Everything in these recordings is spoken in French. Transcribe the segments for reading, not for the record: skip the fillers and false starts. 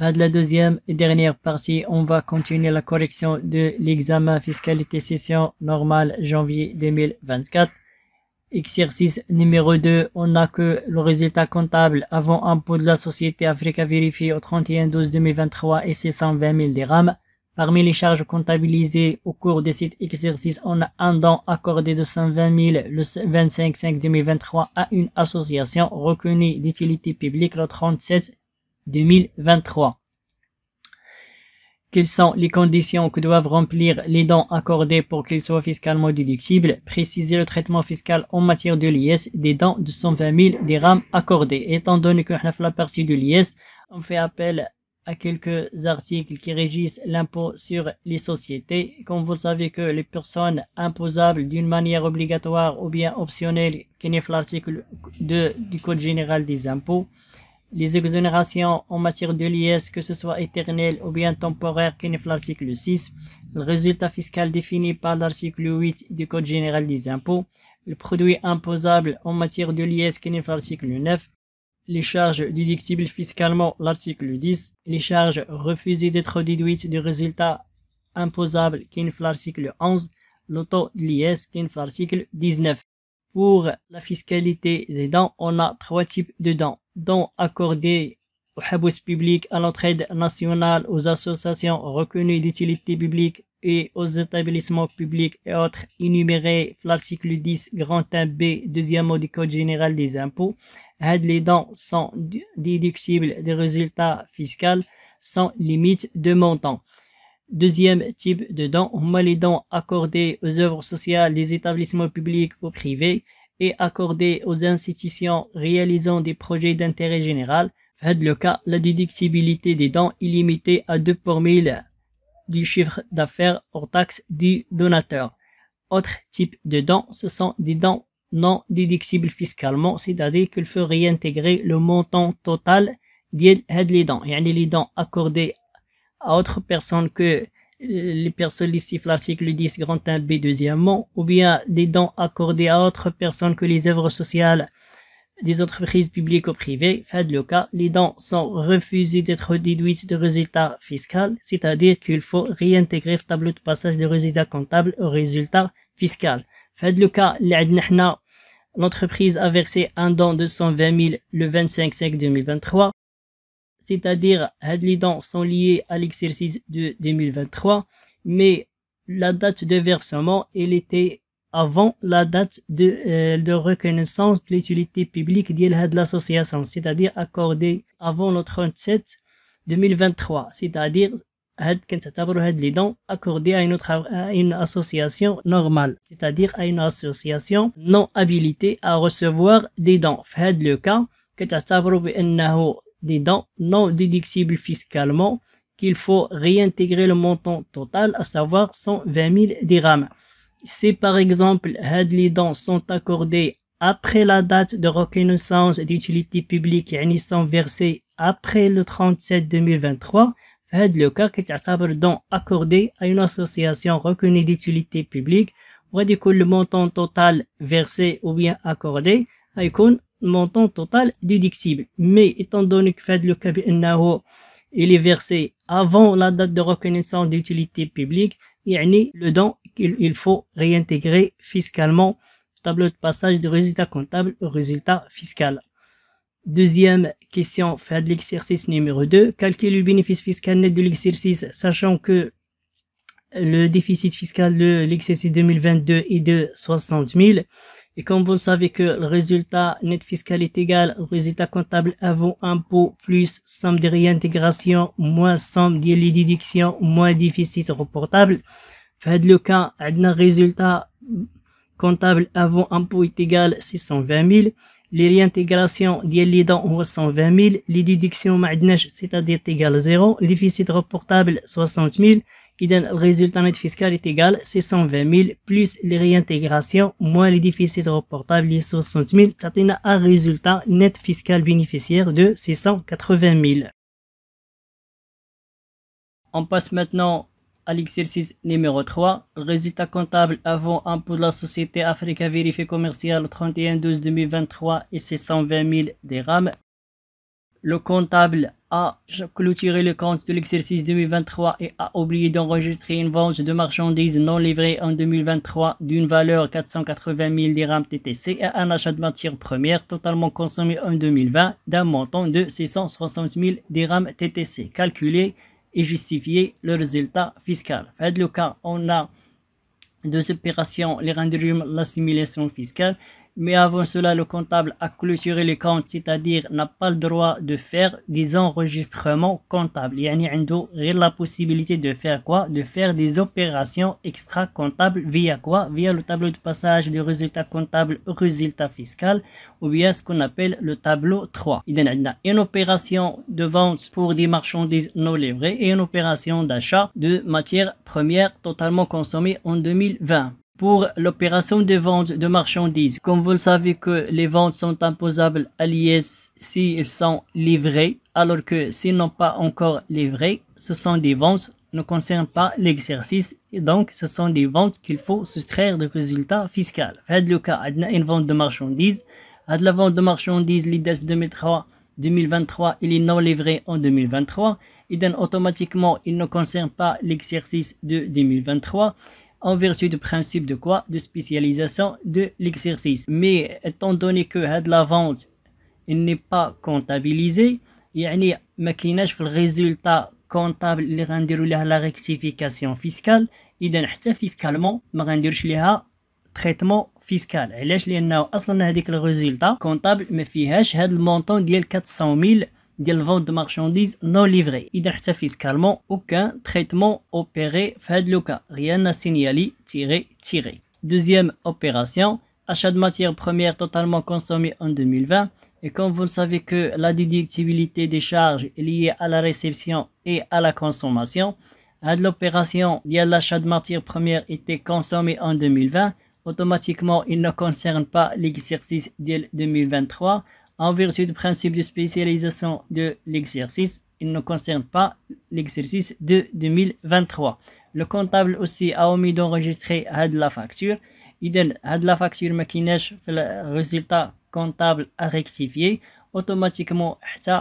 Fin de la deuxième et dernière partie, on va continuer la correction de l'examen fiscalité session normale janvier 2024. Exercice numéro 2, on a que le résultat comptable avant impôt de la société Africa vérifié au 31/12/2023 et 620 000 dirhams. Parmi les charges comptabilisées au cours de cet exercice, on a un don accordé de 120 000 le 25/5/2023 à une association reconnue d'utilité publique le 30/16/2023. Quelles sont les conditions que doivent remplir les dons accordés pour qu'ils soient fiscalement déductibles? Préciser le traitement fiscal en matière de l'IS des dons de 120 000 dirhams accordés. Étant donné que la partie de l'IS, on fait appel à quelques articles qui régissent l'impôt sur les sociétés. Comme vous le savez que les personnes imposables d'une manière obligatoire ou bien optionnelle, qui est l'article 2 du Code général des impôts, les exonérations en matière de l'IS, que ce soit éternel ou bien temporaire, qui est l'article 6, le résultat fiscal défini par l'article 8 du Code général des impôts, le produit imposable en matière de l'IS, qui est l'article 9, les charges déductibles fiscalement, l'article 10, les charges refusées d'être déduites du résultat imposable, qui est l'article 11, le taux de l'IS, qui est l'article 19. Pour la fiscalité des dons, on a trois types de dons. Dons accordés au habous public, à l'entraide nationale, aux associations reconnues d'utilité publique et aux établissements publics et autres énumérés l'article 10 grand 1 B deuxième mot du Code général des impôts. Les dons sont déductibles des résultats fiscaux sans limite de montant. Deuxième type de dons, on a les dons accordés aux œuvres sociales des établissements publics ou privés et accordés aux institutions réalisant des projets d'intérêt général. Dans le cas, la déductibilité des dons est limitée à 2 pour 1000 du chiffre d'affaires hors taxe du donateur. Autre type de dons, ce sont des dons non déductibles fiscalement, c'est-à-dire qu'il faut réintégrer le montant total des dons. Les dons accordés à autre personne que les personnes listées l'article 10 grand 1 B deuxièmement, ou bien des dons accordés à autre personne que les œuvres sociales des entreprises publiques ou privées. Fait le cas, les dons sont refusés d'être déduits de résultat fiscal, c'est-à-dire qu'il faut réintégrer le tableau de passage de résultat comptable au résultat fiscal. Fait le cas, l'entreprise a versé un don de 120 000 le 25/5/2023. C'est-à-dire, les dons sont liés à l'exercice de 2023, mais la date de versement, elle était avant la date de reconnaissance de l'utilité publique de l'association, c'est-à-dire accordée avant le 37/2023, c'est-à-dire, les dons accordés à une association normale, c'est-à-dire à une association non habilitée à recevoir des dons. Dans le cas, des dons non déductibles fiscalement qu'il faut réintégrer le montant total, à savoir 120 000 dirhams. Si par exemple, les dons sont accordés après la date de reconnaissance d'utilité publique, ils sont versés après le 37/2023, le cas qui est don accordé à une association reconnue d'utilité publique, le montant total versé ou bien accordé, montant total déductible. Mais étant donné que le cas il est versé avant la date de reconnaissance d'utilité publique, le don il faut réintégrer fiscalement le tableau de passage de résultat comptable au résultat fiscal. Deuxième question, fait de l'exercice numéro 2, calculer le bénéfice fiscal net de l'exercice, sachant que le déficit fiscal de l'exercice 2022 est de 60 000. Et comme vous le savez que le résultat net fiscal est égal au résultat comptable avant impôt plus somme de réintégration moins somme de les déductions moins déficit reportable. Fait le cas, un résultat comptable avant impôt est égal à 620 000. Les réintégrations les dons ont 120 000. Les déductions c'est-à-dire égal à 0. Le déficit reportable 60 000. Et le résultat net fiscal est égal à 620 000 plus les réintégrations moins les déficits reportables les 60 000. Ça donne un résultat net fiscal bénéficiaire de 680 000. On passe maintenant à l'exercice numéro 3. Le résultat comptable avant impôt de la société Africa vérifié commercial 31/12/2023 et 620 000 dirhams. Le comptable a clôturé le compte de l'exercice 2023 et a oublié d'enregistrer une vente de marchandises non livrées en 2023 d'une valeur 480 000 dirhams TTC et un achat de matières premières totalement consommées en 2020 d'un montant de 660 000 dirhams TTC. Calculer et justifier le résultat fiscal. Dans le cas, on a deux opérations, les rendus, l'assimilation fiscale. Mais avant cela, le comptable a clôturé les comptes, c'est-à-dire n'a pas le droit de faire des enregistrements comptables. Il y a la possibilité de faire quoi? De faire des opérations extra-comptables via quoi? Via le tableau de passage des résultats comptables au résultat fiscal ou bien ce qu'on appelle le tableau 3. Il y a une opération de vente pour des marchandises non livrées et une opération d'achat de matières premières totalement consommées en 2020. Pour l'opération de vente de marchandises, comme vous le savez que les ventes sont imposables à l'IS s'ils sont livrés, alors que s'ils n'ont pas encore livré, ce sont des ventes ne concernent pas l'exercice et donc ce sont des ventes qu'il faut soustraire du résultat fiscal. Dans le cas, on a une vente de marchandises. La vente de marchandises, l'IDES 2023, il est non livré en 2023. Et donc automatiquement, il ne concerne pas l'exercice de 2023. En vertu du principe de quoi? De spécialisation de l'exercice. Mais étant donné que la vente n'est pas comptabilisée, يعني ما كايناش في الريزولتا comptable اللي غنديروا لها la rectification fiscale، إذا حتى فيسكالمون ما غنديروش لها تريتمون فيسكال. علاش؟ لأنه أصلا هذيك الريزولتا comptable ما فيهاش هاد المونطون ديال 400 000 ديال vente de marchandises non livrées. إذا حتى fiscalement aucun traitement opéré في هذا le cas. Rien à signaler tiré. Deuxième opération, achat de matières premières totalement consommées en 2020. Et comme vous le savez que la déductibilité des charges est liée à la réception et à la consommation, l'opération de l'achat de matières premières était consommée en 2020. Automatiquement, il ne concerne pas l'exercice de 2023. En vertu du principe de spécialisation de l'exercice, il ne concerne pas l'exercice de 2023. Le comptable aussi a omis d'enregistrer la facture. إذن la facture ما كايناش في le résultat comptable à rectifier. Automatiquement,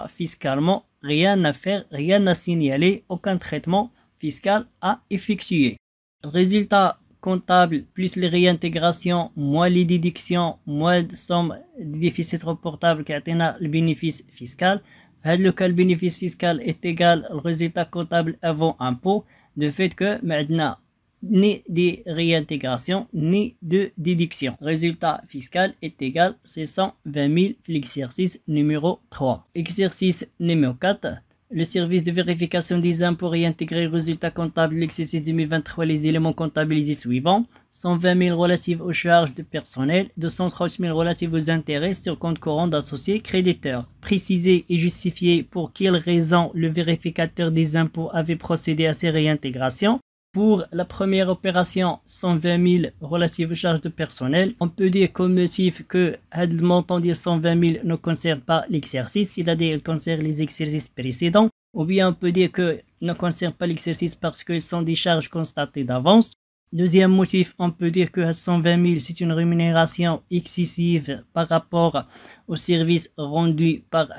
fiscalement, rien à faire, rien à signaler, aucun traitement fiscal à effectuer. Résultat comptable plus les réintégrations, moins les déductions, moins de somme des déficits reportables qui atteignent le bénéfice fiscal. Le cas, le bénéfice fiscal est égal au résultat comptable avant impôt, de fait que maintenant, ni des réintégrations, ni de déduction. Résultat fiscal est égal à 620 000 l'exercice numéro 3. Exercice numéro 4. Le service de vérification des impôts réintégrer le résultat comptable de l'exercice 2023 les éléments comptabilisés suivants. 120 000 relatifs aux charges de personnel, 230 000 relatifs aux intérêts sur compte courant d'associés créditeurs. Préciser et justifier pour quelles raisons le vérificateur des impôts avait procédé à ces réintégrations. Pour la première opération, 120 000 relatifs aux charges de personnel, on peut dire comme motif que le montant de 120 000 ne concerne pas l'exercice, c'est-à-dire qu'il concerne les exercices précédents, ou bien on peut dire que ne concerne pas l'exercice parce que sont des charges constatées d'avance. Deuxième motif, on peut dire que 120 000 c'est une rémunération excessive par rapport au service rendu par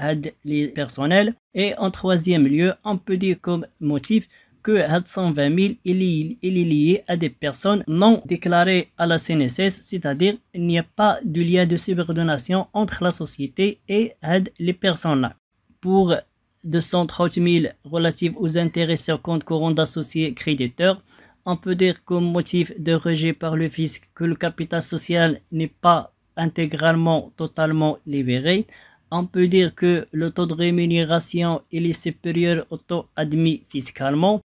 les personnels. Et en troisième lieu, on peut dire comme motif que 120 000 il est lié à des personnes non déclarées à la CNSS, c'est-à-dire il n'y a pas de lien de subordination entre la société et les personnes. Pour 230 000 relatifs aux intérêts sur compte courant d'associés créditeurs, on peut dire comme motif de rejet par le fisc que le capital social n'est pas intégralement, totalement libéré. On peut dire que le taux de rémunération est supérieur au taux admis fiscalement.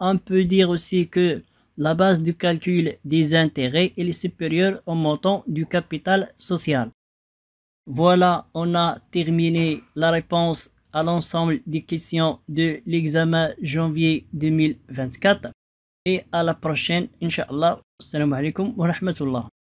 On peut dire aussi que la base du calcul des intérêts est supérieure au montant du capital social. Voilà, on a terminé la réponse à l'ensemble des questions de l'examen janvier 2024. Et à la prochaine, Inch'Allah. Assalamu alaikum wa rahmatullah.